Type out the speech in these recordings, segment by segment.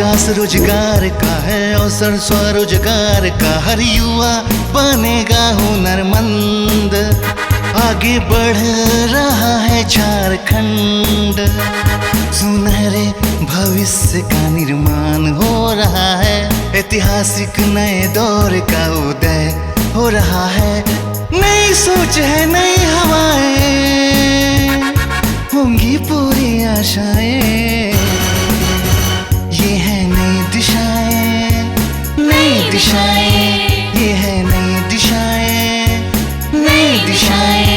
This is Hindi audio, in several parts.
विकास रोजगार का है अवसर, स्वरोजगार का हर युवा बनेगा हुनरमंद। आगे बढ़ रहा है झारखंड, सुनहरे भविष्य का निर्माण हो रहा है। ऐतिहासिक नए दौर का उदय हो रहा है। नई सोच है, नई हवाएं, होंगी पूरी आशाएं। ये है नई दिशाएं, नई दिशाएं, ये है नई दिशाएं, नई दिशाएं।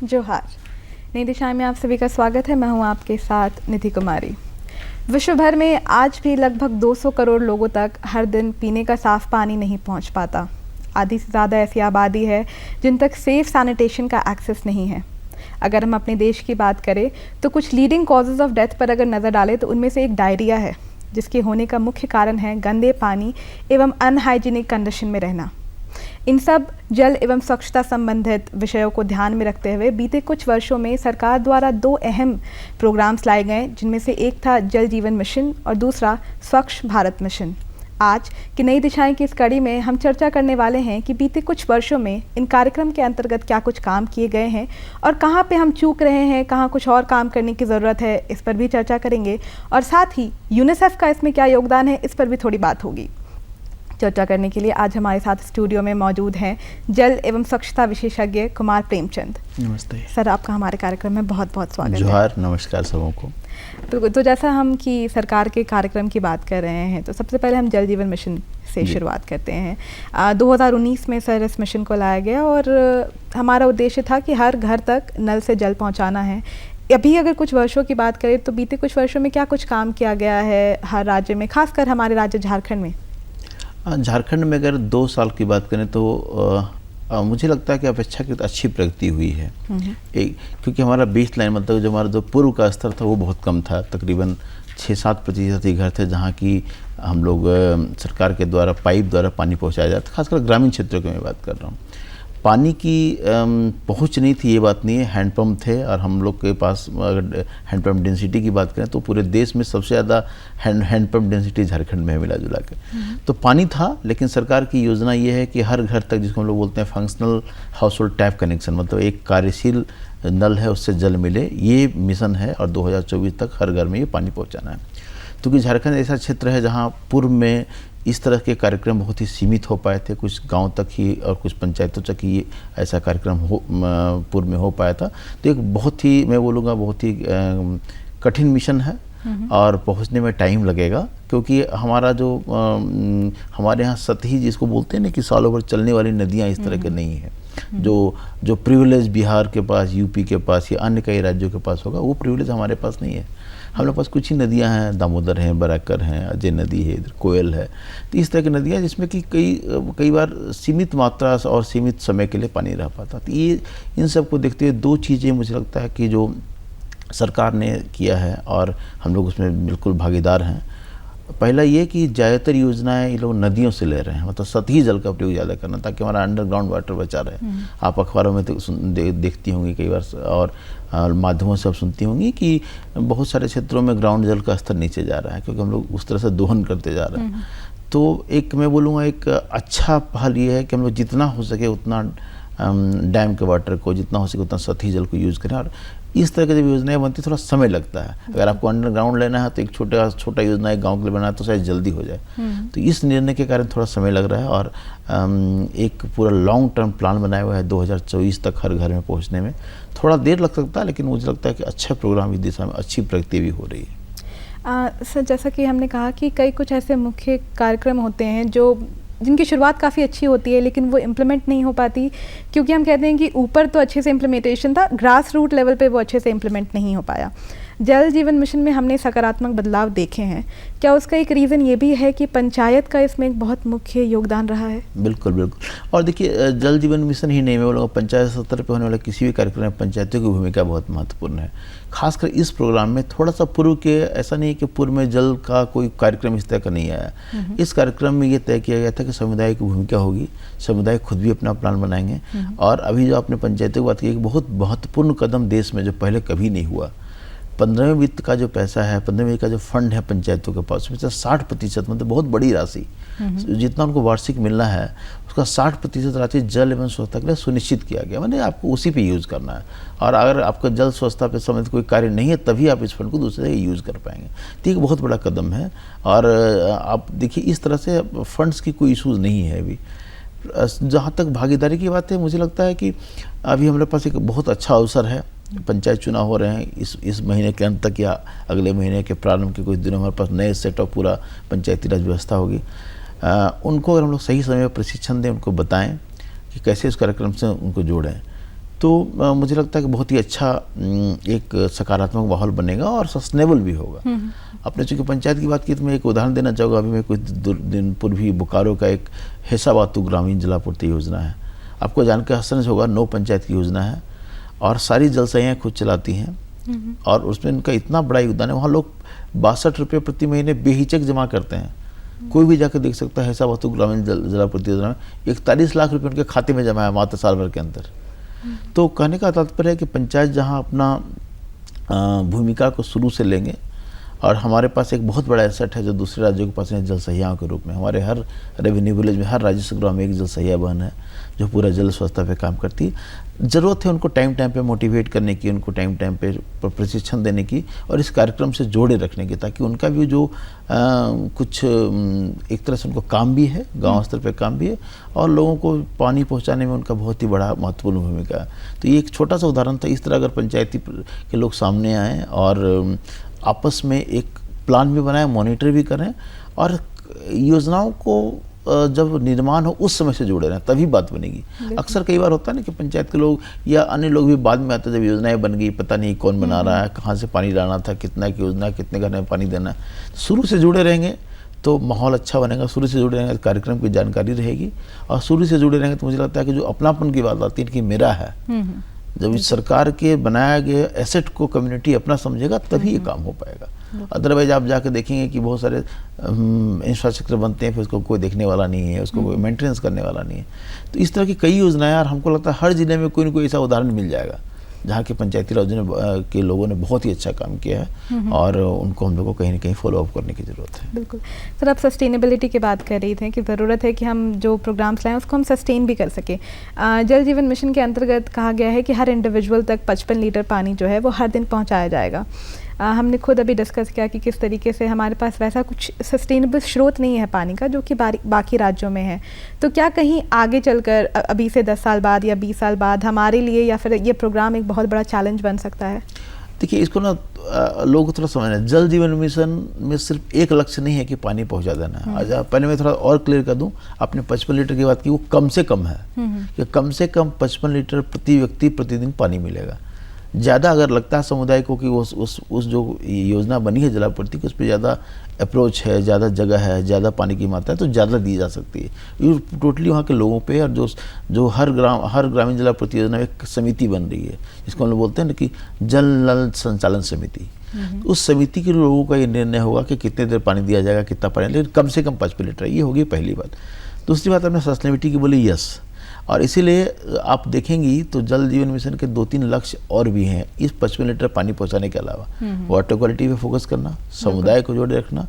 जोहार। नई दिशाएं में आप सभी का स्वागत है। मैं हूं आपके साथ निधि कुमारी। विश्व भर में आज भी लगभग 200 करोड़ लोगों तक हर दिन पीने का साफ पानी नहीं पहुंच पाता। आधी से ज़्यादा ऐसी आबादी है जिन तक सेफ सैनिटेशन का एक्सेस नहीं है। अगर हम अपने देश की बात करें तो कुछ लीडिंग कॉजेज़ ऑफ डेथ पर अगर नज़र डालें तो उनमें से एक डायरिया है, जिसके होने का मुख्य कारण है गंदे पानी एवं अनहाइजीनिक कंडीशन में रहना। इन सब जल एवं स्वच्छता संबंधित विषयों को ध्यान में रखते हुए बीते कुछ वर्षों में सरकार द्वारा 2 अहम प्रोग्राम्स लाए गए, जिनमें से एक था जल जीवन मिशन और दूसरा स्वच्छ भारत मिशन। आज की नई दिशाएं की इस कड़ी में हम चर्चा करने वाले हैं कि बीते कुछ वर्षों में इन कार्यक्रम के अंतर्गत क्या कुछ काम किए गए हैं और कहाँ पे हम चूक रहे हैं, कहाँ कुछ और काम करने की ज़रूरत है, इस पर भी चर्चा करेंगे। और साथ ही यूनिसेफ का इसमें क्या योगदान है, इस पर भी थोड़ी बात होगी। चर्चा करने के लिए आज हमारे साथ स्टूडियो में मौजूद हैं जल एवं स्वच्छता विशेषज्ञ कुमार प्रेमचंद। नमस्ते सर, आपका हमारे कार्यक्रम में बहुत बहुत स्वागत है। जोहार, नमस्कार सबों को। तो जैसा हम कि सरकार के कार्यक्रम की बात कर रहे हैं, तो सबसे पहले हम जल जीवन मिशन से शुरुआत करते हैं। 2019 में सर इस मिशन को लाया गया और हमारा उद्देश्य था कि हर घर तक नल से जल पहुँचाना है। अभी अगर कुछ वर्षों की बात करें तो बीते कुछ वर्षों में क्या कुछ काम किया गया है हर राज्य में, खासकर हमारे राज्य झारखंड में? झारखंड में अगर 2 साल की बात करें तो मुझे लगता है कि अपेक्षाकृत अच्छी प्रगति हुई है। क्योंकि हमारा बेस लाइन मतलब जो हमारा जो पूर्व का स्तर था वो बहुत कम था। तकरीबन 6-7% ही घर थे जहाँ की हम लोग सरकार के द्वारा पाइप द्वारा पानी पहुँचाया जाता, खासकर ग्रामीण क्षेत्रों की मैं बात कर रहा हूँ। पानी की पहुंच नहीं थी, ये बात नहीं है। हैंडपम्प थे और हम लोग के पास अगर हैंडपम्प डेंसिटी की बात करें तो पूरे देश में सबसे ज़्यादा हैंडपम्प डेंसिटी झारखंड में है मिला जुला के। तो पानी था, लेकिन सरकार की योजना ये है कि हर घर तक, जिसको हम लोग बोलते हैं functional house hold tap connection, मतलब एक कार्यशील नल है उससे जल मिले, ये मिशन है। और 2024 तक हर घर में ये पानी पहुँचाना है। क्योंकि झारखंड ऐसा क्षेत्र है जहाँ पूर्व में इस तरह के कार्यक्रम बहुत ही सीमित हो पाए थे, कुछ गांव तक ही और कुछ पंचायतों तक ही ऐसा कार्यक्रम पूर्व में हो पाया था। तो एक बहुत ही, मैं बोलूँगा बहुत ही कठिन मिशन है और पहुंचने में टाइम लगेगा। क्योंकि हमारा जो हमारे यहाँ सतही जिसको बोलते हैं ना कि सालों भर चलने वाली नदियाँ इस तरह के नहीं है। जो प्रिविलेज बिहार के पास, यूपी के पास या अन्य कई राज्यों के पास होगा, वो प्रिविलेज हमारे पास नहीं है। हमारे पास कुछ ही नदियां हैं, दामोदर हैं, बराकर हैं, अजय नदी है, इधर कोयल है। तो इस तरह की नदियां जिसमें कि कई बार सीमित मात्रा और सीमित समय के लिए पानी रह पाता। तो ये इन सब को देखते हुए 2 चीज़ें मुझे लगता है कि जो सरकार ने किया है और हम लोग उसमें बिल्कुल भागीदार हैं। पहला ये कि ज़्यादातर योजनाएं ये लोग नदियों से ले रहे हैं, मतलब सतही जल का प्रयोग ज़्यादा करना ताकि हमारा अंडरग्राउंड वाटर बचा रहे। आप अखबारों में तो देखती होंगी कई बार और माध्यमों से आप सुनती होंगी कि बहुत सारे क्षेत्रों में ग्राउंड जल का स्तर नीचे जा रहा है, क्योंकि हम लोग उस तरह से दोहन करते जा रहे हैं। तो एक मैं बोलूँगा एक अच्छा पहल ये है कि हम लोग जितना हो सके उतना डैम के वाटर को, जितना हो सके उतना सतही जल को यूज़ करें। और इस तरह की जब योजनाएं बनती थोड़ा समय लगता है। अगर आपको अंडरग्राउंड लेना है तो एक छोटा योजना एक गांव के लिए बनाना है तो शायद जल्दी हो जाए। तो इस निर्णय के कारण थोड़ा समय लग रहा है और एक पूरा लॉन्ग टर्म प्लान बनाया हुआ है 2024 तक हर घर में पहुंचने में। थोड़ा देर लग सकता है, लेकिन मुझे लगता है कि अच्छा प्रोग्राम इस दिशा में अच्छी प्रगति भी हो रही है। सर, जैसा कि हमने कहा कि कई कुछ ऐसे मुख्य कार्यक्रम होते हैं जिनकी शुरुआत काफ़ी अच्छी होती है लेकिन वो इम्प्लीमेंट नहीं हो पाती, क्योंकि हम कहते हैं कि ऊपर तो अच्छे से इम्प्लीमेंटेशन था, ग्रास रूट लेवल पे वो अच्छे से इम्प्लीमेंट नहीं हो पाया। जल जीवन मिशन में हमने सकारात्मक बदलाव देखे हैं, क्या उसका एक रीज़न ये भी है कि पंचायत का इसमें एक बहुत मुख्य योगदान रहा है? बिल्कुल बिल्कुल। और देखिए, जल जीवन मिशन ही नहीं, मैं बोलूँगा पंचायत स्तर पर होने वाले किसी भी कार्यक्रम में पंचायतों की भूमिका बहुत महत्वपूर्ण है। खासकर इस प्रोग्राम में थोड़ा सा पूर्व के, ऐसा नहीं है कि पूर्व में जल का कोई कार्यक्रम इस तरह का नहीं आया। इस कार्यक्रम में ये तय किया गया था कि समुदाय की भूमिका होगी, समुदाय खुद भी अपना प्लान बनाएंगे। और अभी जो आपने पंचायतों की बात की, एक बहुत महत्वपूर्ण कदम देश में जो पहले कभी नहीं हुआ, 15वें वित्त का जो पैसा है, 15वें वित्त का जो फंड है पंचायतों के पास, उसमें से 60%, मतलब बहुत बड़ी राशि, जितना उनको वार्षिक मिलना है उसका 60% राशि जल एवं स्वच्छता के लिए सुनिश्चित किया गया। मैंने आपको उसी पे यूज़ करना है, और अगर आपका जल स्वच्छता पे संबंधित कोई कार्य नहीं है तभी आप इस फंड को दूसरे जगह यूज़ कर पाएंगे। तो एक बहुत बड़ा कदम है। और आप देखिए, इस तरह से फंड्स की कोई इशूज़ नहीं है अभी। जहाँ तक भागीदारी की बात है, मुझे लगता है कि अभी हमारे पास एक बहुत अच्छा अवसर है। पंचायत चुनाव हो रहे हैं इस महीने के अंत तक या अगले महीने के प्रारंभ के कुछ दिनों हमारे पास नए सेट ऑफ पूरा पंचायती राज व्यवस्था होगी। उनको अगर हम लोग सही समय पर प्रशिक्षण दें, उनको बताएं कि कैसे इस कार्यक्रम से उनको जोड़ें, तो मुझे लगता है कि बहुत ही अच्छा एक सकारात्मक माहौल बनेगा और सस्टेनेबल भी होगा। आपने चूँकि पंचायत की बात की तो मैं एक उदाहरण देना चाहूँगा। अभी मैं कुछ दिन पूर्व ही बोकारो का एक हेसाबातू ग्रामीण जलापूर्ति योजना है, आपको जानकर आश्चर्य होगा, 9 पंचायत की योजना है और सारी जल संस्थाएं खुद चलाती हैं। और उसमें उनका इतना बड़ा योगदान है। वहाँ लोग 62 रुपये प्रति महीने बेहिचक जमा करते हैं। कोई भी जाकर देख सकता है, हेसाबातू ग्रामीण जलापूर्ति योजना में 41 लाख रुपये उनके खाते में जमा है मात्र साल भर के अंदर। तो कहने का तात्पर्य है कि पंचायत जहाँ अपना भूमिका को शुरू से लेंगे, और हमारे पास एक बहुत बड़ा एसेट है जो दूसरे राज्यों के पास है, जल सहियाओं के रूप में। हमारे हर रेवेन्यू विलेज में, हर राजस्व ग्राम में एक जल सहिया बहन है जो पूरा जल स्वच्छता पे काम करती है। ज़रूरत है उनको टाइम पे मोटिवेट करने की, उनको टाइम पे प्रशिक्षण देने की और इस कार्यक्रम से जोड़े रखने की, ताकि उनका भी जो कुछ एक तरह से उनको काम भी है, गांव स्तर पे काम भी है, और लोगों को पानी पहुंचाने में उनका बहुत ही बड़ा महत्वपूर्ण भूमिका है। तो ये एक छोटा सा उदाहरण था। इस तरह अगर पंचायती के लोग सामने आएँ और आपस में एक प्लान भी बनाएं, मॉनिटर भी करें, और योजनाओं को जब निर्माण हो उस समय से जुड़े रहें, तभी बात बनेगी। अक्सर कई बार होता है ना कि पंचायत के लोग या अन्य लोग भी बाद में आते हैं, जब योजनाएं बन गई, पता नहीं कौन बना रहा है, कहाँ से पानी लाना था, कितना की योजना, कितने घर में पानी देना है। शुरू से जुड़े रहेंगे तो माहौल अच्छा बनेगा, शुरू से जुड़े रहेंगे तो कार्यक्रम की जानकारी रहेगी, और शुरू से जुड़े रहेंगे तो मुझे लगता है कि जो अपनापन की बात आती है कि मेरा है, जब इस सरकार के बनाया गया एसेट को कम्युनिटी अपना समझेगा तभी ये काम हो पाएगा। अदरवाइज आप जाकर देखेंगे कि बहुत सारे इंफ्रास्ट्रक्चर बनते हैं, फिर उसको कोई देखने वाला नहीं है, उसको कोई मेंटेनेंस करने वाला नहीं है। तो इस तरह की कई योजनाएं, और हमको लगता है हर जिले में कोई न कोई ऐसा उदाहरण मिल जाएगा जहाँ के पंचायती राज के लोगों ने बहुत ही अच्छा काम किया है, और उनको हम लोग को कहीं ना कहीं फॉलो अप करने की ज़रूरत है। बिल्कुल सर, आप सस्टेनेबिलिटी की बात कर रही थे कि ज़रूरत है कि हम जो प्रोग्राम्स लाएं उसको हम सस्टेन भी कर सकें। जल जीवन मिशन के अंतर्गत कहा गया है कि हर इंडिविजुअल तक 55 लीटर पानी जो है वो हर दिन पहुँचाया जाएगा। हमने खुद अभी डिस्कस किया कि किस तरीके से हमारे पास वैसा कुछ सस्टेनेबल स्रोत नहीं है पानी का जो कि बाकी राज्यों में है। तो क्या कहीं आगे चलकर अभी से 10 साल बाद या 20 साल बाद हमारे लिए या फिर ये प्रोग्राम एक बहुत बड़ा चैलेंज बन सकता है? देखिए, इसको ना लोग थोड़ा समझना, जल जीवन मिशन में सिर्फ एक लक्ष्य नहीं है कि पानी पहुंचा देना है। आज पहले मैं थोड़ा और क्लियर कर दूं, आपने 55 लीटर की बात की, वो कम से कम है कि कम से कम 55 लीटर प्रति व्यक्ति प्रतिदिन पानी मिलेगा। ज़्यादा अगर लगता है समुदाय को कि उस जो योजना बनी है जलापूर्ति की, उस पर ज़्यादा अप्रोच है, ज़्यादा जगह है, ज़्यादा पानी की मात्रा है, तो ज़्यादा दी जा सकती है। ये टोटली वहाँ के लोगों पे, और जो हर ग्रामीण जलापूर्ति योजना में एक समिति बन रही है, जिसको हम लोग बोलते हैं ना कि जल नल संचालन समिति। उस समिति के लोगों का ये निर्णय होगा कि कितने देर पानी दिया जाएगा, कितना पानी, लेकिन कम से कम 55 लीटर, ये होगी पहली बात। दूसरी बात, आपने सस्टेनेबिलिटी की बोली, यस, और इसीलिए आप देखेंगी तो जल जीवन मिशन के 2-3 लक्ष्य और भी हैं इस 55 लीटर पानी पहुंचाने के अलावा। वाटर क्वालिटी पे फोकस करना, समुदाय को जोड़े रखना,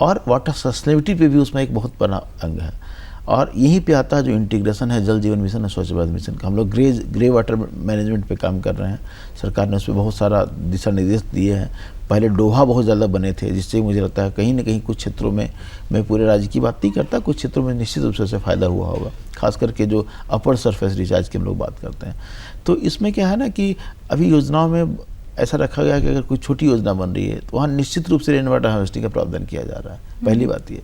और वाटर सस्टेनेबिलिटी पे भी उसमें एक बहुत बड़ा अंग है। और यहीं पे आता है जो इंटीग्रेशन है जल जीवन मिशन और स्वच्छ भारत मिशन का। हम लोग ग्रे वाटर मैनेजमेंट पे काम कर रहे हैं। सरकार ने उस पर बहुत सारा दिशा निर्देश दिए हैं। पहले डोहा बहुत ज़्यादा बने थे, जिससे मुझे लगता है कहीं ना कहीं कुछ क्षेत्रों में, मैं पूरे राज्य की बात नहीं करता, कुछ क्षेत्रों में निश्चित रूप से फ़ायदा हुआ होगा, खास करके जो अपर सरफेस रिचार्ज की हम लोग बात करते हैं। तो इसमें क्या है ना कि अभी योजनाओं में ऐसा रखा गया कि अगर कोई छोटी योजना बन रही है तो वहाँ निश्चित रूप से रेन वाटर हार्वेस्टिंग का प्रावधान किया जा रहा है। पहली बात ये।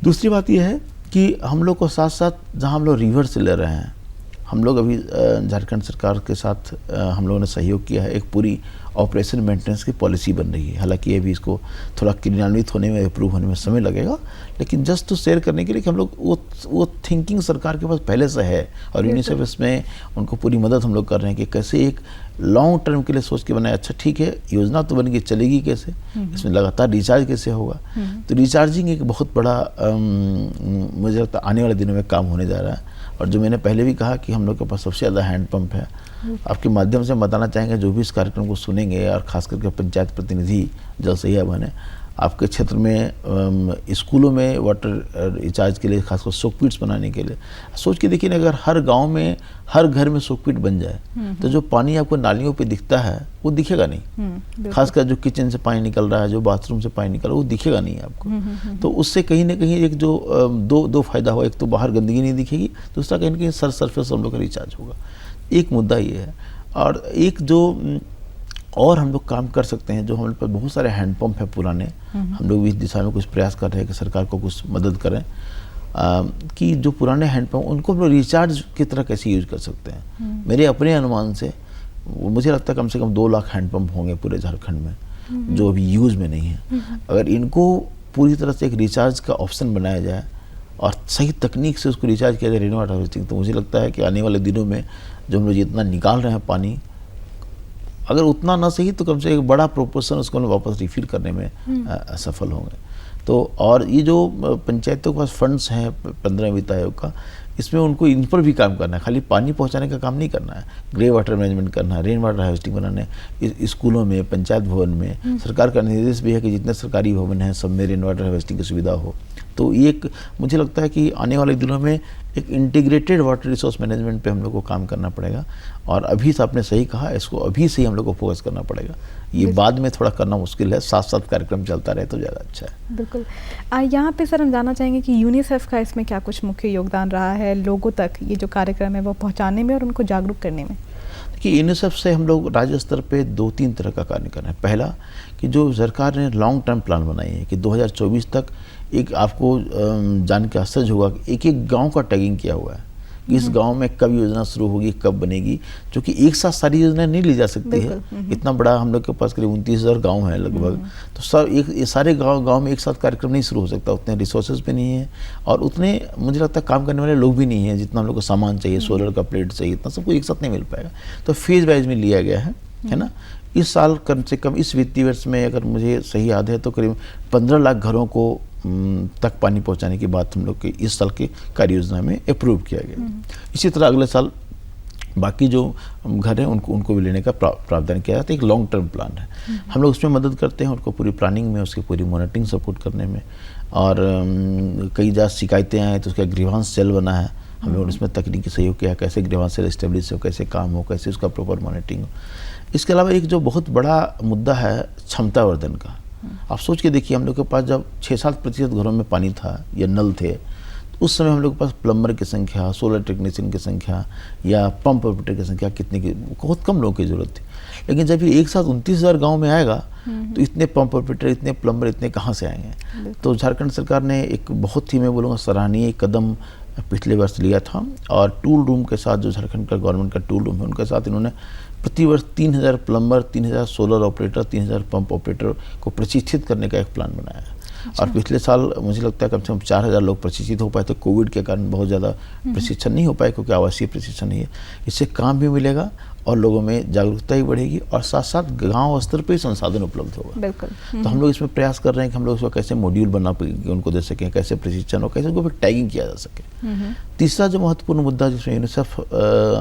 दूसरी बात ये है कि हम लोग को साथ साथ जहाँ हम लोग रिवर से ले रहे हैं, हम लोग अभी झारखंड सरकार के साथ हम लोगों ने सहयोग किया है, एक पूरी ऑपरेशन मेंटेनेंस की पॉलिसी बन रही है। हालांकि ये भी इसको थोड़ा क्रियान्वित होने में, अप्रूव होने में समय लगेगा, लेकिन जस्ट तो शेयर करने के लिए कि हम लोग वो थिंकिंग सरकार के पास पहले से है और यूनिसेफ इसमें उनको पूरी मदद हम लोग कर रहे हैं कि कैसे एक लॉन्ग टर्म के लिए सोच के बनाए। अच्छा ठीक है, योजना तो बन गई, चलेगी कैसे, इसमें लगातार रिचार्ज कैसे होगा। तो रिचार्जिंग एक बहुत बड़ा मुझे लगता है आने वाले दिनों में काम होने जा रहा है। और जो मैंने पहले भी कहा कि हम लोग के पास सबसे ज़्यादा हैंडपम्प है। आपके माध्यम से बताना चाहेंगे जो भी इस कार्यक्रम को सुनेंगे, और खास करके पंचायत प्रतिनिधि जल से ही बने, आपके क्षेत्र में स्कूलों में वाटर रिचार्ज के लिए, खासकर सोकपीट्स बनाने के लिए सोच के देखिए ना, अगर हर गांव में, हर घर में सोकपीट बन जाए तो जो पानी आपको नालियों पे दिखता है वो दिखेगा नहीं। खासकर जो किचन से पानी निकल रहा है, जो बाथरूम से पानी निकल रहा है, वो दिखेगा नहीं आपको। तो उससे कहीं ना कहीं एक जो दो फायदा हुआ, एक तो बाहर गंदगी नहीं दिखेगी, दूसरा कहीं ना कहीं सरफेस हम लोग का रिचार्ज होगा। एक मुद्दा ये है। और एक जो और हम लोग काम कर सकते हैं, जो हमारे पास बहुत सारे हैंडपम्प है पुराने, हम लोग भी इस दिशा में कुछ प्रयास कर रहे हैं कि सरकार को कुछ मदद करें कि जो पुराने हैंडपम्प उनको हम लोग रिचार्ज की तरह कैसे यूज कर सकते हैं। मेरे अपने अनुमान से मुझे लगता है कम से कम 2 लाख हैंडपम्प होंगे पूरे झारखंड में जो अभी यूज में नहीं है। अगर इनको पूरी तरह से एक रिचार्ज का ऑप्शन बनाया जाए और सही तकनीक से उसको रिचार्ज किया जाए, रेन वाटर हार्वेस्टिंग, तो मुझे लगता है कि आने वाले दिनों में जो हम लोग जितना निकाल रहे हैं पानी, अगर उतना ना सही तो कम से एक बड़ा प्रोपोर्शन उसको वापस रिफिल करने में सफल होंगे। तो और ये जो पंचायतों के पास फंड्स हैं 15 वित्त आयोग का, इसमें उनको इन पर भी काम करना है, खाली पानी पहुंचाने का काम नहीं करना है, ग्रे वाटर मैनेजमेंट करना है, रेन वाटर हार्वेस्टिंग बनाना है। स्कूलों में, पंचायत भवन में सरकार का निर्देश भी है कि जितने सरकारी भवन हैं सब में रेन वाटर हार्वेस्टिंग की सुविधा हो। तो ये एक मुझे लगता है कि आने वाले दिनों में एक इंटीग्रेटेड वाटर रिसोर्स मैनेजमेंट पे हम लोग को काम करना पड़ेगा। और अभी से आपने सही कहा, इसको अभी से ही हम लोग को फोकस करना पड़ेगा। ये बाद में थोड़ा करना मुश्किल है, साथ साथ कार्यक्रम चलता रहे तो ज़्यादा अच्छा है। बिल्कुल। यहाँ पे सर हम जानना चाहेंगे कि यूनिसेफ का इसमें क्या कुछ मुख्य योगदान रहा है लोगों तक ये जो कार्यक्रम है वो पहुँचाने में और उनको जागरूक करने में? कि यूनिसेफ से हम लोग राज्य स्तर पे 2-3 तरह का कार्य कर रहे हैं। पहला कि जो सरकार ने लॉन्ग टर्म प्लान बनाई है कि 2024 तक एक आपको जान के आश्चर्य होगा कि एक गांव का टैगिंग किया हुआ है, इस गांव में कब योजना शुरू होगी, कब बनेगी, क्योंकि एक साथ सारी योजना नहीं ली जा सकती है। इतना बड़ा हम लोग के पास करीब 29,000 गाँव है लगभग, तो सब ये सारे गाँव में एक साथ कार्यक्रम नहीं शुरू हो सकता, उतने रिसोर्सेज भी नहीं है और उतने मुझे लगता है काम करने वाले लोग भी नहीं हैं जितना हम लोग को सामान चाहिए, सोलर का प्लेट चाहिए, इतना सबको एक साथ नहीं मिल पाएगा। तो फेज वाइज में लिया गया है ना। इस साल कम से कम इस वित्तीय वर्ष में अगर मुझे सही याद है तो करीब 15 लाख घरों को तक पानी पहुंचाने की बात हम लोग के इस साल की कार्य योजना में अप्रूव किया गया। इसी तरह अगले साल बाकी जो घर हैं उनको भी लेने का प्रावधान किया जाता है। एक लॉन्ग टर्म प्लान है, हम लोग उसमें मदद करते हैं उनको पूरी प्लानिंग में, उसकी पूरी मॉनिटरिंग सपोर्ट करने में। और कई ज़्यादा शिकायतें आए तो उसका ग्रीवांस सेल बना है, हम लोगों ने इसमें तकनीकी सहयोग किया, कैसे ग्रीवांस सेल एस्टेब्लिश हो, कैसे काम हो, कैसे उसका प्रॉपर मॉनिटरिंग हो। इसके अलावा एक जो बहुत बड़ा मुद्दा है क्षमता वर्धन का। आप सोच के देखिए, हम लोग के पास जब 6-7% घरों में पानी था या नल थे, तो उस समय हम लोग के पास प्लम्बर की संख्या, सोलर टेक्नीशियन की संख्या या पंप ऑपरेटर की संख्या कितनी की, बहुत कम लोगों की जरूरत थी। लेकिन जब ये एक साथ 29,000 गाँव में आएगा तो इतने पंप ऑपरेटर, इतने प्लम्बर, इतने कहाँ से आएंगे। तो झारखंड सरकार ने एक बहुत ही, मैं बोलूँगा, सराहनीय कदम पिछले वर्ष लिया था। और टूल रूम के साथ, जो झारखंड का गवर्नमेंट का टूल रूम है, उनके साथ इन्होंने प्रतिवर्ष 3,000 plumber, 3,000 solar operator, 3,000 pump operator को प्रशिक्षित करने का एक प्लान बनाया है। और पिछले साल मुझे लगता है कम से कम 4,000 लोग प्रशिक्षित हो पाए थे। कोविड के कारण बहुत ज़्यादा प्रशिक्षण नहीं हो पाए क्योंकि आवासीय प्रशिक्षण नहीं है। इससे काम भी मिलेगा और लोगों में जागरूकता ही बढ़ेगी और साथ साथ गांव स्तर पे संसाधन उपलब्ध होगा। बिल्कुल। तो हम लोग इसमें प्रयास कर रहे हैं कि हम लोग इसको कैसे मॉड्यूल बना के उनको दे सकें, कैसे प्रशिक्षण हो, कैसे उनको फिर टैगिंग किया जा सके। तीसरा जो महत्वपूर्ण मुद्दा जिसमें यूनिसेफ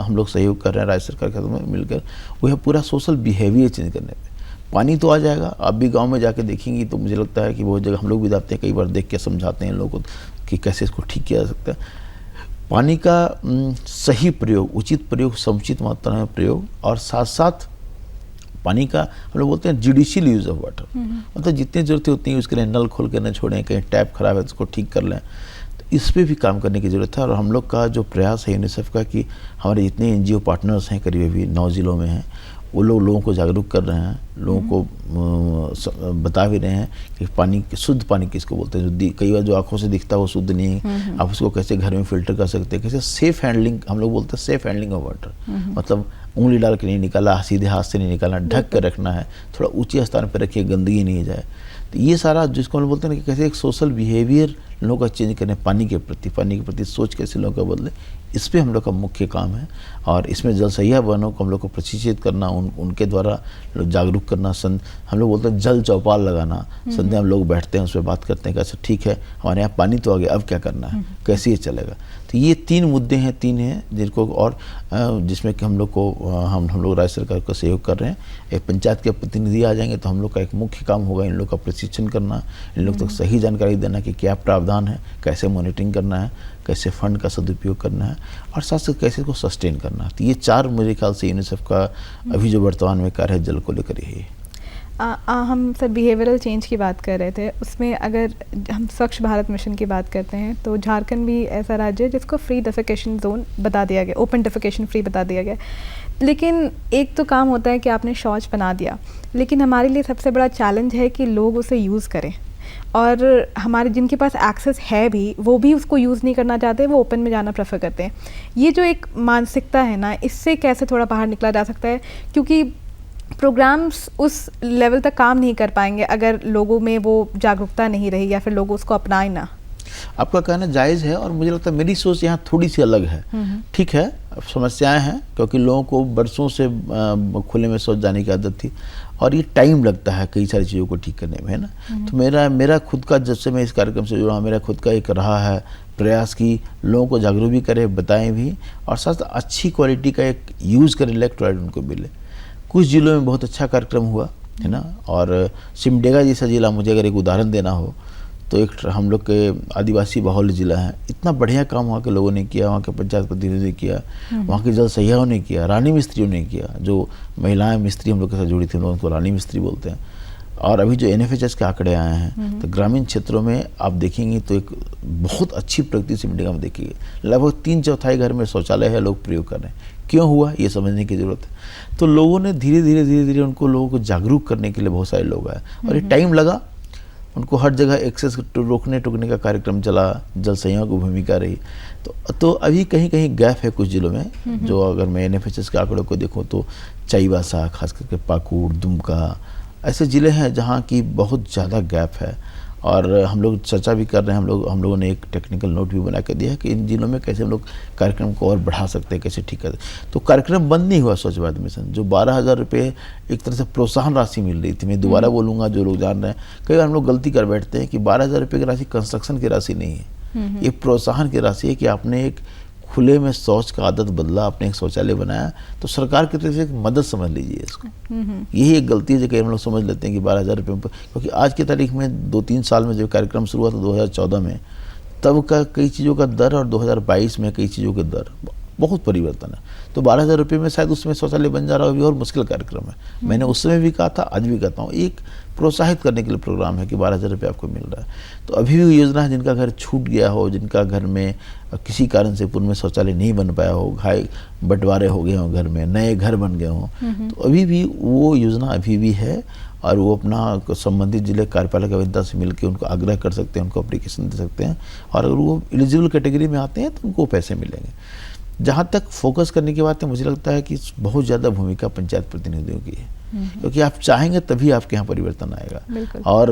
हम लोग सहयोग कर रहे हैं राज्य सरकार के साथ मिलकर, वो है पूरा सोशल बिहेवियर चेंज करने में। पानी तो आ जाएगा, आप भी गांव में जाके देखेंगी तो मुझे लगता है कि बहुत जगह हम लोग भी जाते हैं, कई बार देख के समझाते हैं लोगों को कि कैसे इसको ठीक किया जा सकता है। पानी का सही प्रयोग, उचित प्रयोग, समुचित मात्रा में प्रयोग और साथ साथ पानी का हम लोग बोलते हैं जुडिशियल यूज ऑफ वाटर, मतलब जितनी जरूरत है उतनी यूज़ करें, नल खोल कर न छोड़ें, कहीं टैप खराब है तो उसको ठीक कर लें। तो इस पर भी काम करने की ज़रूरत है। और हम लोग का जो प्रयास है यूनिसेफ का कि हमारे जितने NGO पार्टनर्स हैं, करीब अभी 9 ज़िलों में हैं, वो लोगों को जागरूक कर रहे हैं, लोगों को बता भी रहे हैं कि पानी, शुद्ध पानी किसको बोलते हैं। जो कई बार जो आंखों से दिखता है वो शुद्ध नहीं है, आप उसको कैसे घर में फिल्टर कर सकते हैं, कैसे सेफ हैंडलिंग, हम लोग बोलते हैं सेफ हैंडलिंग ऑफ वाटर, मतलब उंगली डाल के नहीं निकाला, सीधे हाथ से नहीं निकालना, ढक कर रखना है, थोड़ा ऊंचे स्थान पर रखिए, गंदगी नहीं जाए। तो ये सारा जिसको हम बोलते हैं कि कैसे एक सोशल बिहेवियर लोगों का चेंज करें, पानी के प्रति सोच कैसे लोगों का बदले, इस पे हम लोग का मुख्य काम है। और इसमें जल सहिया बहनों को हम लोग को प्रशिक्षित करना, उनके द्वारा लोग जागरूक करना, हम लोग बोलते हैं जल चौपाल लगाना, संध्या हम लोग बैठते हैं, उस पर बात करते हैं कि अच्छा ठीक है हमारे यहाँ पानी तो आ गया, अब क्या करना है, कैसे ये चलेगा। तो ये 3 मुद्दे हैं, 3 हैं जिनको, और जिसमें कि हम लोग को हम लोग राज्य सरकार को सहयोग कर रहे हैं। एक पंचायत के प्रतिनिधि आ जाएंगे तो हम लोग का एक मुख्य काम होगा इन लोग का प्रशिक्षण करना, इन लोग तक सही जानकारी देना कि क्या प्रावधान है, कैसे मॉनिटरिंग करना है, कैसे फंड का सदुपयोग करना है, और साथ साथ कैसे इसको सस्टेन करना है। तो ये 4 मेरे ख्याल से यूनिसेफ का अभी जो वर्तमान में कार्य है जल को लेकर यही है। हम सर बिहेवियरल चेंज की बात कर रहे थे, उसमें अगर हम स्वच्छ भारत मिशन की बात करते हैं तो झारखंड भी ऐसा राज्य है जिसको फ्री डेफिकेशन जोन बता दिया गया, ओपन डेफिकेशन फ्री बता दिया गया। लेकिन एक तो काम होता है कि आपने शौच बना दिया, लेकिन हमारे लिए सबसे बड़ा चैलेंज है कि लोग उसे यूज़ करें, और हमारे जिनके पास एक्सेस है भी वो भी उसको यूज़ नहीं करना चाहते, वो ओपन में जाना प्रेफर करते हैं। ये जो एक मानसिकता है ना, इससे कैसे थोड़ा बाहर निकला जा सकता है, क्योंकि प्रोग्राम्स उस लेवल तक काम नहीं कर पाएंगे अगर लोगों में वो जागरूकता नहीं रही या फिर लोग उसको अपनाएं ना। आपका कहना जायज़ है, और मुझे लगता है मेरी सोच यहाँ थोड़ी सी अलग है। ठीक है, समस्याएं हैं क्योंकि लोगों को बरसों से खुले में शौच जाने की आदत थी, और ये टाइम लगता है कई सारी चीज़ों को ठीक करने में, है ना। तो मेरा खुद का, जब से मैं इस कार्यक्रम से जुड़ा, मेरा खुद का एक रहा है प्रयास की लोगों को जागरूक भी करें, बताएं भी, और साथ अच्छी क्वालिटी का एक यूज़ करें, इलेक्ट्रोलाइट उनको मिले। कुछ जिलों में बहुत अच्छा कार्यक्रम हुआ, है ना। और सिमडेगा जैसा जिला, मुझे अगर एक उदाहरण देना हो तो एक हम लोग के आदिवासी बाहुल्य जिला है, इतना बढ़िया काम वहाँ के लोगों ने किया, वहाँ के पंचायत प्रतिनिधि ने किया, वहाँ के जल सहियाओं ने किया, रानी मिस्त्रियों ने किया, जो महिलाएं मिस्त्री हम लोग के साथ जुड़ी थी, हम लोग उनको रानी मिस्त्री बोलते हैं। और अभी जो NFHS के आंकड़े आए हैं तो ग्रामीण क्षेत्रों में आप देखेंगे तो एक बहुत अच्छी प्रगति सिमडेगा में देखिए, लगभग 3/4 घर में शौचालय है, लोग प्रयोग कर रहे हैं। क्यों हुआ ये समझने की ज़रूरत है। तो लोगों ने धीरे धीरे उनको, लोगों को जागरूक करने के लिए बहुत सारे लोग आए, और ये टाइम लगा, उनको हर जगह एक्सेस रोकने टोकने का कार्यक्रम चला, जल संयम की भूमिका रही। तो अभी कहीं कहीं गैप है कुछ जिलों में, जो अगर मैं NFHS के आंकड़ों को देखूँ तो चाईबासा, खास करके पाकुड़, दुमका, ऐसे ज़िले हैं जहाँ की बहुत ज़्यादा गैप है। और हम लोग चर्चा भी कर रहे हैं, हम लोगों ने एक टेक्निकल नोट भी बना कर दिया है कि इन जिलों में कैसे हम लोग कार्यक्रम को और बढ़ा सकते हैं, कैसे ठीक कर। तो कार्यक्रम बंद नहीं हुआ स्वच्छ भारत मिशन, जो 12,000 रुपये एक तरह से प्रोत्साहन राशि मिल रही थी। मैं दोबारा बोलूँगा, जो लोग जान रहे हैं, कई बार हम लोग गलती कर बैठते हैं कि 12,000 रुपये की राशि कंस्ट्रक्शन की राशि नहीं है, ये प्रोत्साहन की राशि है कि आपने एक खुले में शौच का आदत बदला, आपने एक शौचालय बनाया, तो सरकार की तरफ से एक मदद समझ लीजिए इसको। यही एक गलती है जो कई हम लोग समझ लेते हैं कि 12,000 रुपये, क्योंकि आज की तारीख में 2-3 साल में जो कार्यक्रम शुरू हुआ था 2014 में, तब का कई चीज़ों का दर और 2022 में कई चीज़ों के दर बहुत परिवर्तन है। तो 12,000 रुपये में शायद उसमें शौचालय बन जा रहा हो, अभी और मुश्किल कार्यक्रम है। मैंने उस समय भी कहा था, आज भी कहता हूँ, एक प्रोत्साहित करने के लिए प्रोग्राम है कि 12,000 रुपये आपको मिल रहा है। तो अभी भी योजना है, जिनका घर छूट गया हो, जिनका घर में किसी कारण से पूर्व में शौचालय नहीं बन पाया हो, बंटवारे हो गए हों, घर में नए घर बन गए हों, तो अभी भी वो योजना अभी भी है, और वो अपना संबंधित जिले कार्यपालक अभियंता से मिलकर उनको आग्रह कर सकते हैं, उनको एप्लीकेशन दे सकते हैं, और अगर वो एलिजिबल कैटेगरी में आते हैं तो उनको पैसे मिलेंगे। जहाँ तक फोकस करने की बात है, मुझे लगता है कि बहुत ज़्यादा भूमिका पंचायत प्रतिनिधियों की है, क्योंकि आप चाहेंगे तभी आपके यहाँ परिवर्तन आएगा। और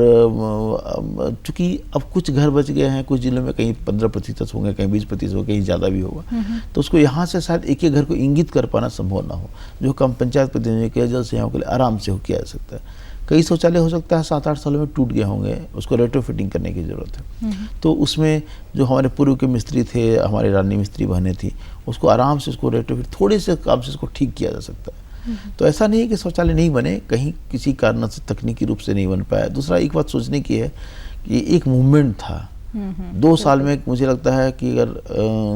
चूँकि अब कुछ घर बच गए हैं, कुछ जिलों में कहीं 15% होंगे, कहीं 20% होगा, कहीं ज़्यादा भी होगा, तो उसको यहाँ से शायद एक घर को इंगित कर पाना संभव ना हो, जो काम पंचायत प्रतिनिधियों के जल सेवाओं के लिए आराम से किया जा सकता है। कई शौचालय हो सकता है 7-8 सालों में टूट गए होंगे, उसको रेट्रोफिटिंग करने की ज़रूरत है। तो उसमें जो हमारे पूर्व के मिस्त्री थे, हमारे रानी मिस्त्री बहनें थी, उसको आराम से उसको रेट्रोफिट, थोड़े से काम से उसको ठीक किया जा सकता है। तो ऐसा नहीं है कि शौचालय नहीं बने, कहीं किसी कारण से तकनीकी रूप से नहीं बन पाया। दूसरा एक बात सोचने की है कि एक मूवमेंट था 2 साल में, मुझे लगता है कि अगर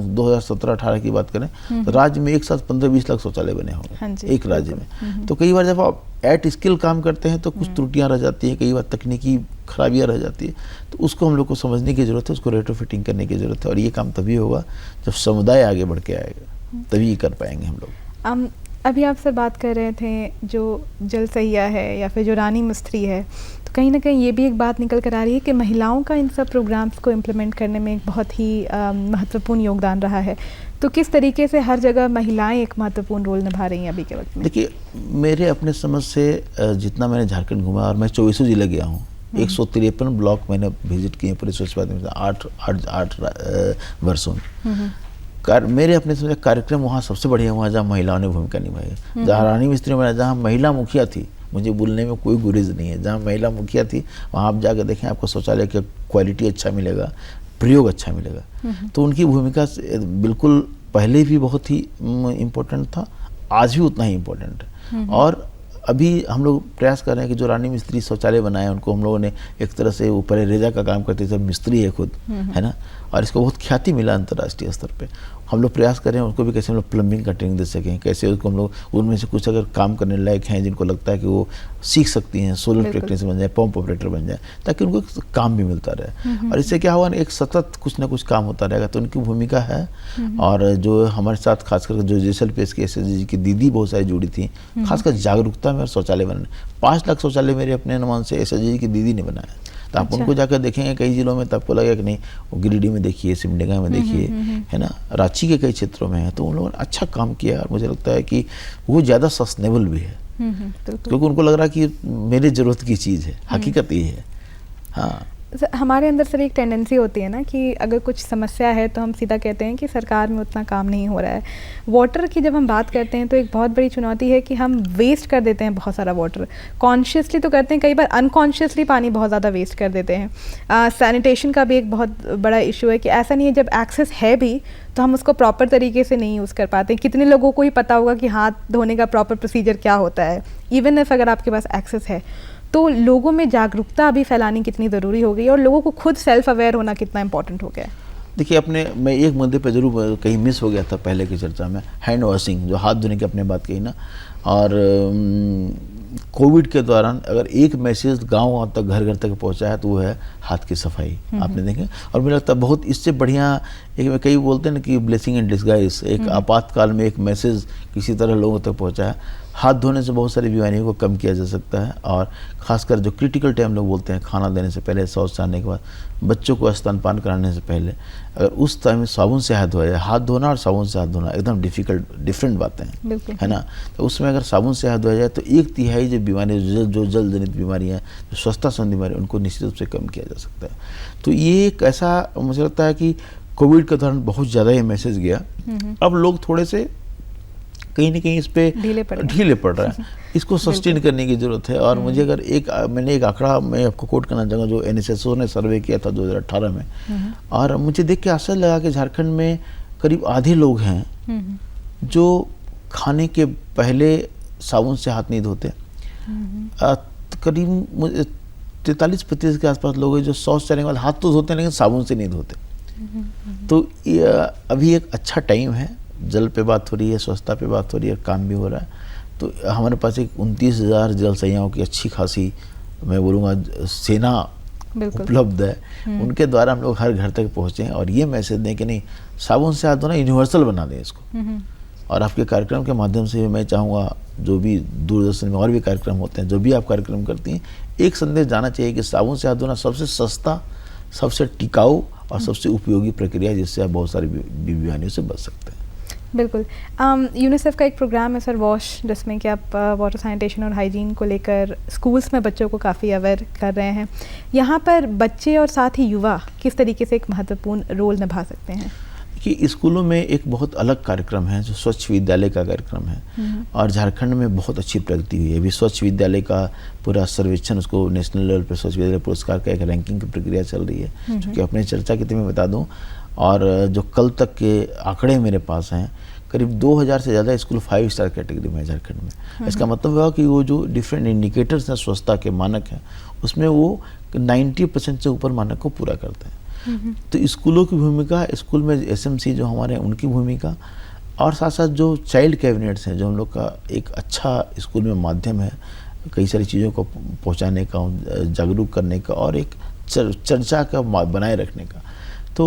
2017-18 की बात करें तो राज्य में एक साथ 15-20 लाख शौचालय बने होंगे एक राज्य में। तो कई बार जब आप एट स्किल काम करते हैं तो कुछ त्रुटियां रह जाती हैं, कई बार तकनीकी खराबियां रह जाती है, तो उसको हम लोग को समझने की ज़रूरत है, उसको रेट्रोफिटिंग करने की ज़रूरत है। और ये काम तभी होगा जब समुदाय आगे बढ़ के आएगा, तभी कर पाएंगे हम लोग। अभी आपसे बात कर रहे थे जो जल सहिया है या फिर जो रानी मिस्त्री है, तो कहीं ना कहीं ये भी एक बात निकल कर आ रही है कि महिलाओं का इन सब प्रोग्राम्स को इम्प्लीमेंट करने में एक बहुत ही महत्वपूर्ण योगदान रहा है। तो किस तरीके से हर जगह महिलाएं एक महत्वपूर्ण रोल निभा रही हैं अभी के वक्त में? देखिए, मेरे अपने समझ से जितना मैंने झारखंड घूमा, और मैं 24 जिले गया हूँ, 153 ब्लॉक मैंने विजिट किए पूरे स्वच्छ भारत में 8 वर्षों में। मेरे अपने समझ कार्यक्रम वहाँ सबसे बढ़िया हुआ जहाँ महिलाओं ने भूमिका निभाई। जहाँ रानी मिस्त्री में जहाँ महिला मुखिया थी, मुझे बोलने में कोई गुरेज नहीं है, जहाँ महिला मुखिया थी वहाँ आप जाकर देखें, आपको शौचालय का क्वालिटी अच्छा मिलेगा, प्रयोग अच्छा मिलेगा। तो उनकी भूमिका बिल्कुल पहले भी बहुत ही इम्पोर्टेंट था, आज भी उतना ही इम्पोर्टेंट है। और अभी हम लोग प्रयास कर रहे हैं कि जो रानी मिस्त्री शौचालय बनाए उनको हम लोगों ने एक तरह से ऊपर रेजा का काम करते थे, मिस्त्री है खुद, है ना, और इसको बहुत ख्याति मिला अंतर्राष्ट्रीय स्तर पे। हम लोग प्रयास कर रहे हैं उसको भी कैसे हम लोग प्लम्बिंग का ट्रेनिंग दे सकें, कैसे उसको हम लोग उनमें से कुछ अगर काम करने लायक हैं जिनको लगता है कि वो सीख सकती हैं, सोलर टेक्नीशियन बन जाए, पंप ऑपरेटर बन जाए, ताकि उनको काम भी मिलता रहे। और इससे क्या हुआ, एक सतत कुछ ना कुछ काम होता रहेगा, तो उनकी भूमिका है। और जो हमारे साथ खासकर जो जैसलमेर की एसएसजी की दीदी बहुत सारी जुड़ी थी, खासकर जागरूकता में और शौचालय बनाने, 5 लाख शौचालय मेरे अपने अनुमान से एसएसजी की दीदी ने बनाया। तो आप उनको जाकर देखेंगे कई जिलों में, तो आपको लगेगा कि नहीं, वो गिरिडीह में देखिए, सिमडेगा में देखिए, है ना, रांची के कई क्षेत्रों में है। तो उन लोगों ने अच्छा काम किया और मुझे लगता है कि वो ज़्यादा सस्टेनेबल भी है, क्योंकि उनको लग रहा है कि मेरी ज़रूरत की चीज़ है, हकीकत ये है। हाँ, हमारे अंदर सर एक टेंडेंसी होती है ना कि अगर कुछ समस्या है तो हम सीधा कहते हैं कि सरकार में उतना काम नहीं हो रहा है। वाटर की जब हम बात करते हैं तो एक बहुत बड़ी चुनौती है कि हम वेस्ट कर देते हैं बहुत सारा वाटर। कॉन्शियसली तो करते हैं, कई बार अनकॉन्शियसली पानी बहुत ज़्यादा वेस्ट कर देते हैं। सैनिटेशन का भी एक बहुत बड़ा इशू है कि ऐसा नहीं है, जब एक्सेस है भी तो हम उसको प्रॉपर तरीके से नहीं यूज़ कर पाते। कितने लोगों को ही पता होगा कि हाथ धोने का प्रॉपर प्रोसीजर क्या होता है, इवन इफ अगर आपके पास एक्सेस है। तो लोगों में जागरूकता अभी फैलानी कितनी ज़रूरी हो गई है और लोगों को खुद सेल्फ अवेयर होना कितना इंपॉर्टेंट हो गया है? देखिए, मैं एक मुद्दे पे जरूर कहीं मिस हो गया था पहले की चर्चा में, हैंड वॉशिंग, जो हाथ धोने की आपने बात कही ना। और कोविड के दौरान अगर एक मैसेज गांव तक, घर घर तक पहुंचा है तो वो है हाथ की सफाई। आपने देखे, और मुझे लगता है बहुत इससे बढ़िया एक, कई बोलते हैं ना कि ब्लेसिंग इन डिस्गाइज, एक आपातकाल में एक मैसेज किसी तरह लोगों तक पहुंचा है। हाथ धोने से बहुत सारी बीमारियों को कम किया जा सकता है। और ख़ासकर जो क्रिटिकल टाइम लोग बोलते हैं, खाना देने से पहले, शौच से आने के बाद, बच्चों को स्तनपान कराने से पहले, अगर उस टाइम में साबुन से हाथ धोया जाए, हाथ धोना और साबुन से हाथ धोना एकदम डिफरेंट बातें हैं, है ना। तो उसमें अगर साबुन से हाथ धोया जाए तो 1/3 जो बीमारियाँ, जो जल जनित बीमारियाँ, जो स्वच्छता संबंधी बीमारी, उनको निश्चित रूप से कम किया जा सकता है। तो ये एक ऐसा, मुझे लगता है कि कोविड के दौरान बहुत ज़्यादा ये मैसेज गया। अब लोग थोड़े से कहीं ना कहीं इस पे ढीले पड़ रहा है। इसको सस्टेन करने की जरूरत है। और मुझे अगर मैंने एक आंकड़ा मैं आपको कोट करना चाहूँगा जो NSSO ने सर्वे किया था 2018 में, और मुझे देख के आश्चर्य लगा कि झारखंड में करीब आधे लोग हैं जो खाने के पहले साबुन से हाथ नहीं धोते। करीब 43% के आसपास लोग हैं जो शौच जाने के बाद हाथ तो धोते हैं लेकिन साबुन से नहीं धोते। तो अभी एक अच्छा टाइम है, जल पे बात हो रही है, स्वच्छता पे बात हो रही है, काम भी हो रहा है। तो हमारे पास एक 29,000 जल सहियाओं की अच्छी खासी, मैं बोलूँगा, सेना उपलब्ध है। उनके द्वारा हम लोग हर घर तक पहुँचे और ये मैसेज दें कि नहीं, साबुन से हाथ धोना यूनिवर्सल बना दें इसको। और आपके कार्यक्रम के माध्यम से मैं चाहूँगा, जो भी दूरदर्शन में और भी कार्यक्रम होते हैं, जो भी आप कार्यक्रम करती हैं, एक संदेश जाना चाहिए कि साबुन से हाथ धोना सबसे सस्ता, सबसे टिकाऊ और सबसे उपयोगी प्रक्रिया है, जिससे आप बहुत सारी बीमारियों से बच सकते हैं। बिल्कुल। यूनिसेफ का एक प्रोग्राम है सर, वॉश, जिसमें कि आप वाटर सैनिटेशन और हाइजीन को लेकर स्कूल्स में बच्चों को काफ़ी अवेयर कर रहे हैं। यहाँ पर बच्चे और साथ ही युवा किस तरीके से एक महत्वपूर्ण रोल निभा सकते हैं? कि स्कूलों में एक बहुत अलग कार्यक्रम है जो स्वच्छ विद्यालय का कार्यक्रम है, और झारखंड में बहुत अच्छी प्रगति हुई है। अभी स्वच्छ विद्यालय का पूरा सर्वेक्षण, उसको नेशनल लेवल पर स्वच्छ विद्यालय पुरस्कार का एक रैंकिंग की प्रक्रिया चल रही है, क्योंकि अपने चर्चा की मैं बता दूं, और जो कल तक के आंकड़े मेरे पास हैं, करीब 2000 से ज़्यादा स्कूल 5 स्टार कैटेगरी में है झारखंड में। इसका मतलब हुआ कि वो जो डिफरेंट इंडिकेटर्स हैं स्वच्छता के मानक हैं, उसमें वो 90% से ऊपर मानक को पूरा करते हैं। तो स्कूलों की भूमिका, स्कूल में SMC जो हमारे हैं उनकी भूमिका, और साथ साथ जो चाइल्ड कैबिनेट्स हैं, जो हम लोग का एक अच्छा स्कूल में माध्यम है कई सारी चीज़ों को पहुंचाने का, जागरूक करने का और एक चर्चा का बनाए रखने का। तो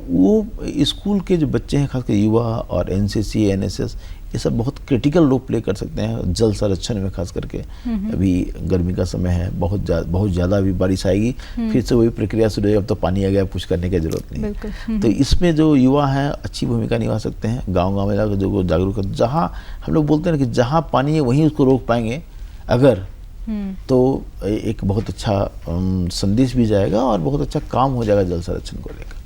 वो स्कूल के जो बच्चे हैं, खासकर युवा और एनसीसी, एनएसएस, ये सब बहुत क्रिटिकल रोल प्ले कर सकते हैं जल संरक्षण में। खास करके अभी गर्मी का समय है, बहुत ज़्यादा अभी बारिश आएगी, फिर से वही प्रक्रिया शुरू हो, अब तो पानी आ गया, कुछ करने की जरूरत नहीं। तो इसमें जो युवा हैं अच्छी भूमिका निभा सकते हैं। गाँव में जाकर जो जागरूक, जहाँ हम लोग बोलते हैं कि जहाँ पानी है वहीं उसको रोक पाएंगे अगर, तो एक बहुत अच्छा संदेश भी जाएगा और बहुत अच्छा काम हो जाएगा जल संरक्षण को लेकर।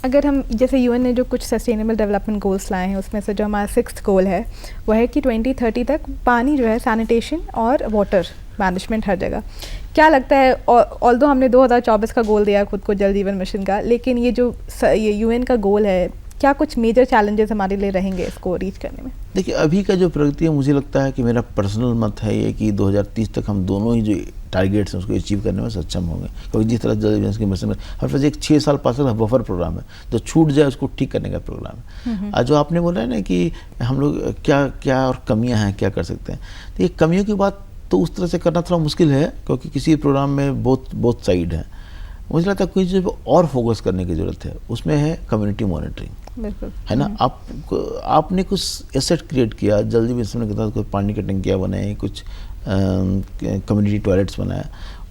अगर हम जैसे यूएन ने जो कुछ सस्टेनेबल डेवलपमेंट गोल्स लाए हैं, उसमें से जो हमारा 6th गोल है वो है कि 2030 तक पानी जो है, सैनिटेशन और वाटर मैनेजमेंट हर जगह। क्या लगता है, ऑल्दो हमने 2024 का गोल दिया खुद को जल जीवन मिशन का, लेकिन ये जो ये यूएन का गोल है, क्या कुछ मेजर चैलेंजेस हमारे लिए रहेंगे इसको रीच करने में? देखिए, अभी का जो प्रगति है, मुझे लगता है कि मेरा पर्सनल मत है ये कि 2030 तक हम दोनों ही जो टारगेट्स हैं उसको अचीव करने में सक्षम होंगे। क्योंकि जिस तरह जल जीवन मिशन में हमारे पास एक 6 साल 5 साल बफर प्रोग्राम है, जो छूट जाए उसको ठीक करने का प्रोग्राम है। आज जो आपने बोला है ना कि हम लोग क्या और कमियाँ हैं, क्या कर सकते हैं, तो ये कमियों की बात तो उस तरह से करना थोड़ा मुश्किल है, क्योंकि किसी प्रोग्राम में बहुत साइड है। मुझे लगता है कोई चीज़ पर और फोकस करने की ज़रूरत है, उसमें है कम्युनिटी मॉनिटरिंग, है ना। आपने कुछ एसेट क्रिएट किया, जल्दी मिशन के तहत कुछ पानी की टंकियाँ बनाई, कुछ कम्युनिटी टॉयलेट्स बनाया,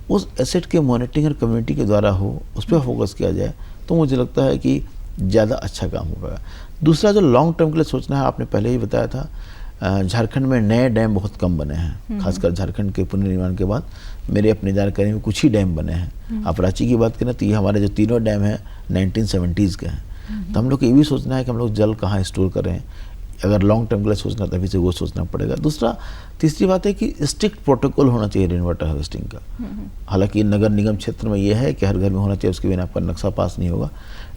उस एसेट के मॉनिटरिंग और कम्युनिटी के द्वारा हो, उस पर फोकस किया जाए तो मुझे लगता है कि ज़्यादा अच्छा काम हो पाएगा। दूसरा, जो लॉन्ग टर्म के लिए सोचना है, आपने पहले ही बताया था, झारखंड में नए डैम बहुत कम बने हैं। खासकर झारखंड के पुनर्निर्माण के बाद मेरे अपने जानकारी में कुछ ही डैम बने हैं। आप रांची की बात करें तो ये हमारे जो तीनों डैम हैं 1970s के हैं। तो हम लोग को ये भी सोचना है कि हम लोग जल कहाँ स्टोर करें। अगर लॉन्ग टर्म के लिए सोचना तभी से वो सोचना पड़ेगा। तीसरी बात है कि स्ट्रिक्ट प्रोटोकॉल होना चाहिए रेन वाटर हार्वेस्टिंग का। हालांकि नगर निगम क्षेत्र में ये है कि हर घर में होना चाहिए, उसके बिना आपका नक्शा पास नहीं होगा,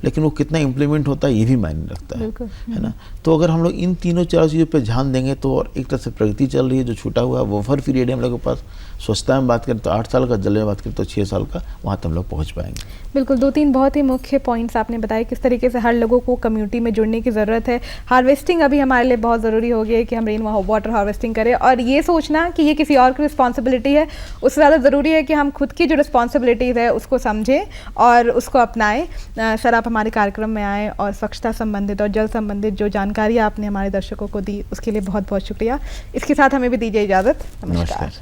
लेकिन वो कितना इम्प्लीमेंट होता है ये भी मायने रखता है ना। तो अगर हम लोग इन तीनों चार चीज़ों पर ध्यान देंगे तो, और एक तरह से प्रगति चल रही है, जो छूटा हुआ बफर पीरियड है हम लोगों के पास, स्वच्छता में बात करें तो 8 साल का, जल में बात करें तो 6 साल का, वहाँ तक हम लोग पहुँच पाएंगे। बिल्कुल, 2-3 बहुत ही मुख्य पॉइंट्स आपने बताए, किस तरीके से हर लोगों को कम्युनिटी में जुड़ने की ज़रूरत है। हार्वेस्टिंग अभी हमारे लिए बहुत ज़रूरी हो गया है कि हम रेन वाटर हार्वेस्टिंग करें, और ये सोचना कि ये किसी और की रिस्पॉन्सिबिलिटी है, उससे ज़्यादा ज़रूरी है कि हम खुद की जो रिस्पॉन्सिबिलिटीज़ है उसको समझें और उसको अपनाएं। सर, आप हमारे कार्यक्रम में आए और स्वच्छता संबंधित और जल संबंधित जो जानकारी आपने हमारे दर्शकों को दी, उसके लिए बहुत बहुत शुक्रिया। इसके साथ हमें भी दीजिए इजाज़त। नमस्कार।